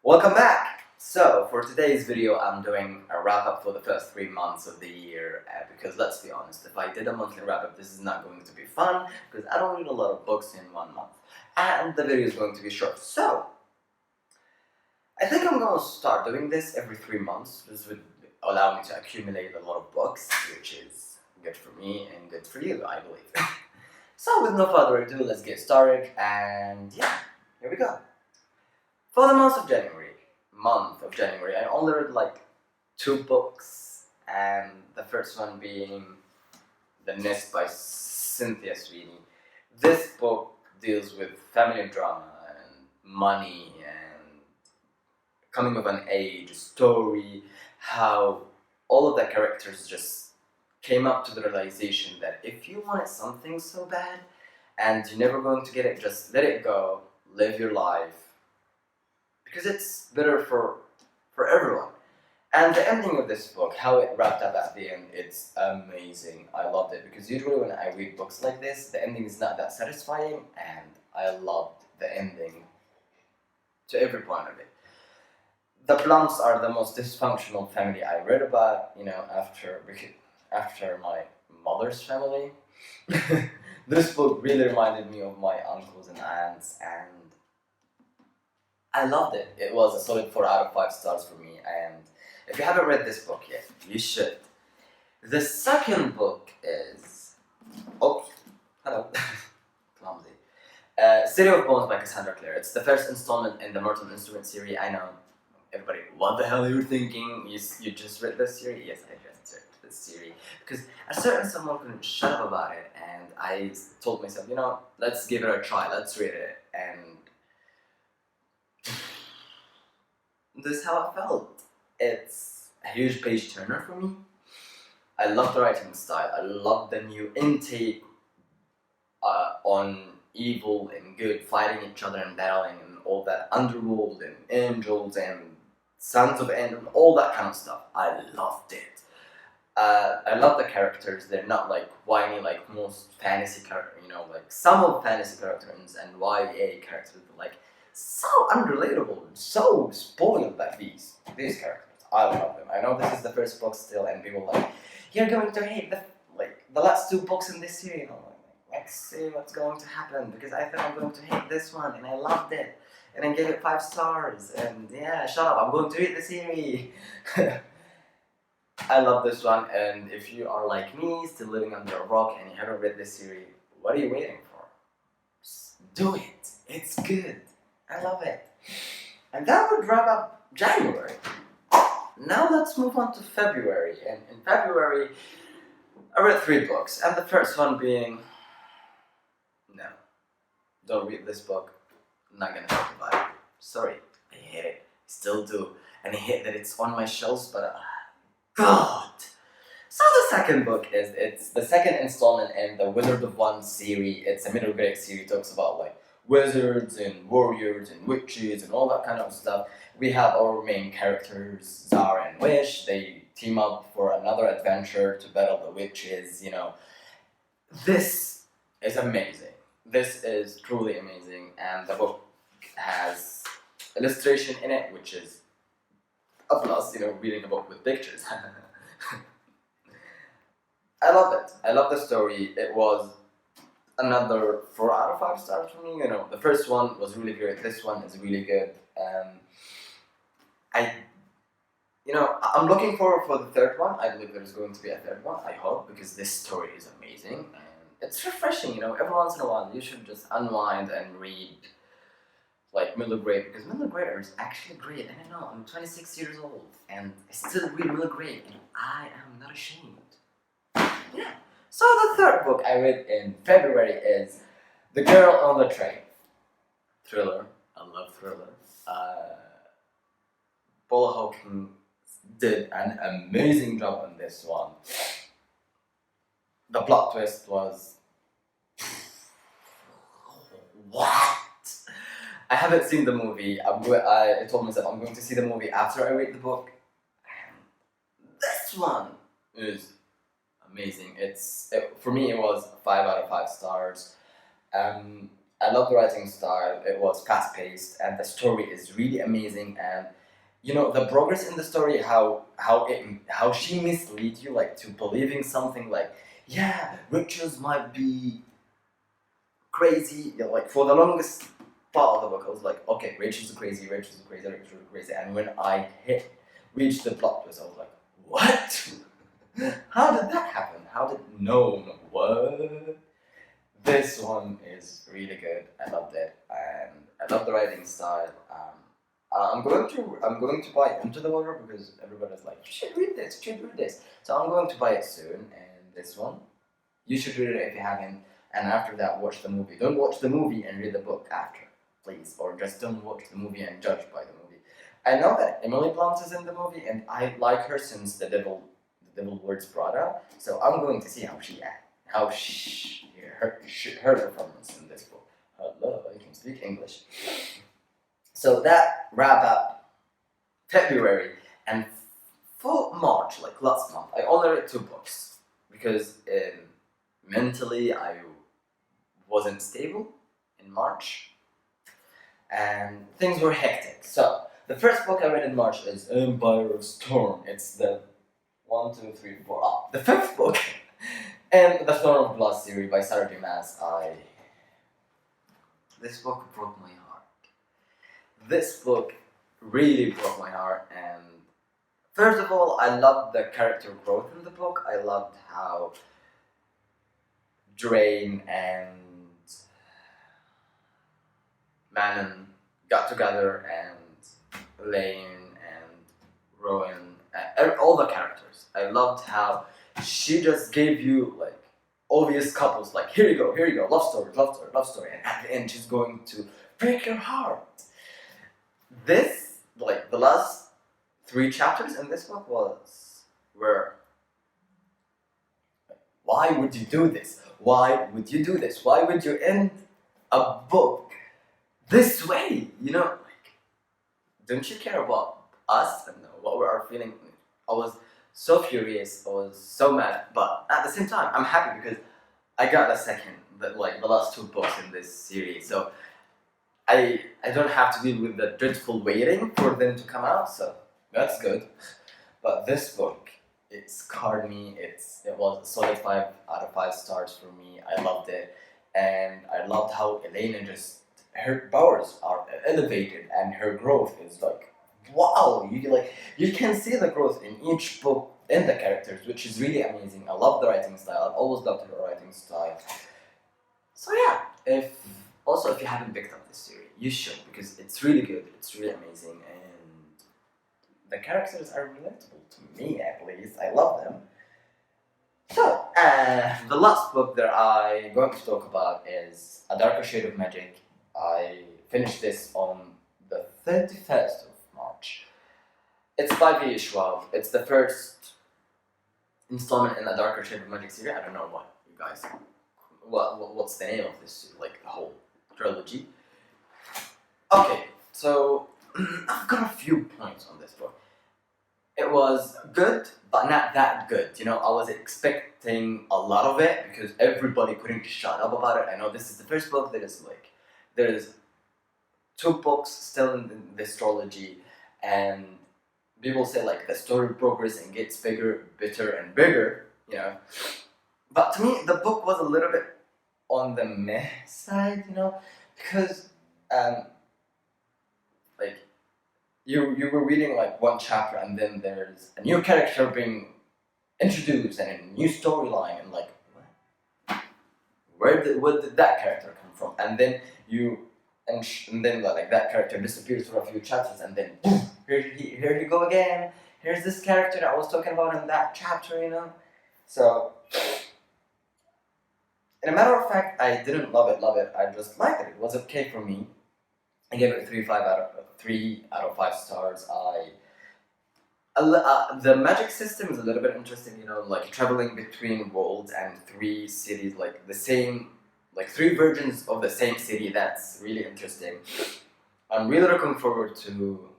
Welcome back! So, for today's video, I'm doing a wrap-up for the first 3 months of the year because let's be honest, if I did a monthly wrap-up, this is not going to be fun because I don't read a lot of books in 1 month and the video is going to be short. So, I think I'm going to start doing this every 3 months. This would allow me to accumulate a lot of books, which is good for me and good for you, I believe. So, with no further ado, let's get started and yeah, here we go. For the month of January, I only read like 2 books, and the first one being The Nest by Cynthia Sweeney. This book deals with family drama and money and coming of an age story, how all of the characters just came up to the realization that if you wanted something so bad and you're never going to get it, just let it go, live your life, because it's better for everyone. And the ending of this book, how it wrapped up at the end, it's amazing. I loved it because usually when I read books like this, the ending is not that satisfying, and I loved the ending to every point of it. The Plums are the most dysfunctional family I read about, after my mother's family. This book really reminded me of my uncles and aunts, and I loved it. It was a solid 4 out of 5 stars for me, and if you haven't read this book yet, you should. The second book is... Oh, hello. Clumsy. City of Bones by Cassandra Clare. It's the first installment in the Mortal Instruments series. I know, everybody, what the hell are you thinking? You just read this series? Yes, I just read this series. Because a certain someone couldn't shut up about it, and I told myself, let's give it a try, let's read it, and this is how I felt. It's a huge page turner for me. I love the writing style. I love the new intake on evil and good, fighting each other and battling and all that underworld and angels and sons of end and all that kind of stuff. I loved it. I love the characters. They're not like whiny like most fantasy characters, like some of fantasy characters and YA characters, but like so unrelatable, so spoiled by these characters. I love them. I know this is the first book still, and people are like, you're going to hate the last 2 books in this series. I'm like, let's see what's going to happen, because I thought I'm going to hate this one, and I loved it, and I gave it 5 stars, and yeah, shut up, I'm going to read the series. I love this one, and if you are like me, still living under a rock, and you haven't read this series, what are you waiting for? Just do it. It's good. I love it. And that would wrap up January. Now let's move on to February. And in February, I read 3 books. And the first one being... No. Don't read this book. I'm not gonna talk about it. Sorry. I hate it. Still do. And I hate that it's on my shelves, but... God! So the second book it's the second installment in the Wizard of One series. It's a middle grade series. It talks about like wizards and warriors and witches and all that kind of stuff. We have our main characters, Zara and Wish. They team up for another adventure to battle the witches, This is amazing. This is truly amazing, and the book has illustration in it, which is a plus, reading a book with pictures. I love it. I love the story. It was another 4 out of 5 stars for me. The first one was really good. This one is really good. I'm looking forward for the third one. I believe there's going to be a third one. I hope, because this story is amazing and it's refreshing. Every once in a while you should just unwind and read like middle grade, because middle grade is actually great. And I know I'm 26 years old and I still read middle grade, and I am not ashamed. Yeah. So the third book I read in February is The Girl on the Train. Thriller. I love thriller. Paula Hawkins did an amazing job on this one. The plot twist was... What? I haven't seen the movie. I told myself I'm going to see the movie after I read the book. And this one is amazing. For me, it was 5 out of 5 stars. I love the writing style. It was fast paced, and the story is really amazing. And the progress in the story, how she misleads you like to believing something like, yeah, riches might be crazy. Like for the longest part of the book, I was like, okay, riches are crazy, riches are crazy, riches are crazy. And when I reached the plot twist, I was like, what? How did that happen? How did no what? This one is really good. I loved it, and I love the writing style. I'm going to buy Into the Water because everybody's like, you should read this, you should read this. So I'm going to buy it soon. And this one, you should read it if you haven't. And after that, watch the movie. Don't watch the movie and read the book after, please, or just don't watch the movie and judge by the movie. I know that Emily Blunt is in the movie, and I like her since the Devil Wears Prada. So I'm going to see how she acts, her performance in this book. Hello, I can speak English. So that wrap up February, and for March, like last month, I only read 2 books because mentally I wasn't stable in March and things were hectic. So the first book I read in March is Empire of Storm. It's the 1, 2, 3, 4. The fifth book, and the Throne of Blood series by Sarah J. Maas. This book broke my heart. This book really broke my heart, and first of all, I loved the character growth in the book. I loved how Drain and Manon got together, and Lane and Rowan, all the characters. I loved how she just gave you like obvious couples, like here you go, love story, love story, love story, and at the end she's going to break your heart. This, like the last 3 chapters in this book were, why would you do this? Why would you do this? Why would you end a book this way? Like, don't you care about us and what we are feeling? I was so furious. I was so mad, but at the same time, I'm happy because I got the last 2 books in this series. So I don't have to deal with the dreadful waiting for them to come out. So that's good. But this book, it scarred me. It was a solid 5 out of 5 stars for me. I loved it, and I loved how Elena her powers are elevated, and her growth is like, wow. You can see the growth in each book in the characters, which is really amazing. I love the writing style. I've always loved her writing style. So yeah, if you haven't picked up this series, you should, because it's really good. It's really amazing, and the characters are relatable to me, at least. I love them. So, the last book that I'm going to talk about is A Darker Shade of Magic. I finished this on the 31st of March. It's by V. Schwab. It's the first installment in A Darker Shade of Magic series. I don't know what you guys, what's the name of this, like the whole trilogy. Okay, so I've got a few points on this book. It was good, but not that good. I was expecting a lot of it because everybody couldn't shut up about it. I know this is the first book that is like, there's 2 books still in this trilogy, and people say like the story progresses and gets bigger, bitter, and bigger. But to me, the book was a little bit on the meh side, because like you were reading like one chapter, and then there's a new character being introduced and a new storyline, and like, what? Where did that character come from? And then then like that character disappears for a few chapters, and then boom, here you go again. Here's this character that I was talking about in that chapter, So, in a matter of fact, I didn't love it. I just liked it. It was okay for me. I gave it 3 out of 5 stars. The magic system is a little bit interesting, like traveling between worlds and 3 cities, like the same, like 3 versions of the same city. That's really interesting. I'm really looking forward to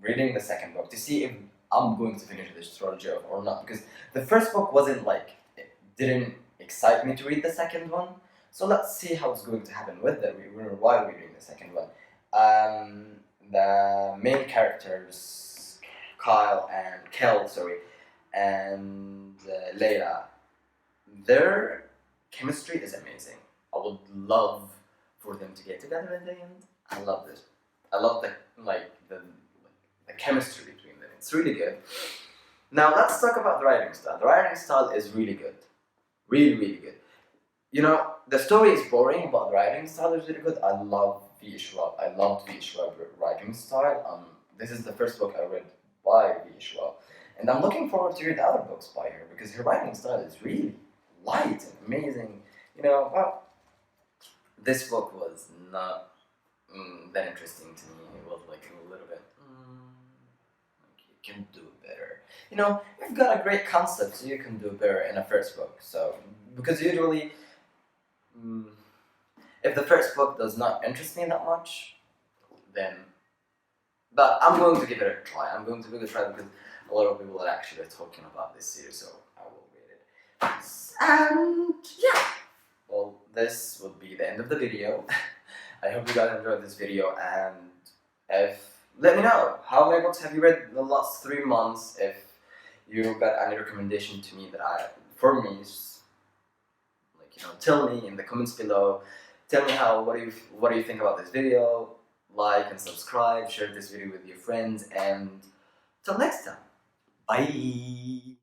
reading the second book to see if I'm going to finish this trilogy or not, because the first book it didn't excite me to read the second one, So let's see how it's going to happen with the while we're doing the second one. The main characters, Kel, sorry, and Layla, their chemistry is amazing. I would love for them to get together in the end. I love this. I love the chemistry between them. It's really good. Now let's talk about the writing style. The writing style is really good, really good. You know, the story is boring, but the writing style is really good. I love V. Schwab. I loved V. Schwab writing style. This is the first book I read by V. Schwab, and I'm looking forward to read the other books by her because her writing style is really light and amazing. You know, well, this book was not that interesting to me. It was like a little bit, like you can do better. You know, you've got a great concept, so you can do better in a first book. So, because usually, if the first book does not interest me that much, then, but I'm going to give it a try. I'm going to give it a try because a lot of people are actually talking about this series, so I will read it. And yeah, well, this will be the end of the video. I hope you guys enjoyed this video, and let me know how many books have you read in the last 3 months. If you got any recommendation to me for me, like, you know, tell me in the comments below. Tell me what do you think about this video. Like and subscribe, share this video with your friends, and till next time, bye.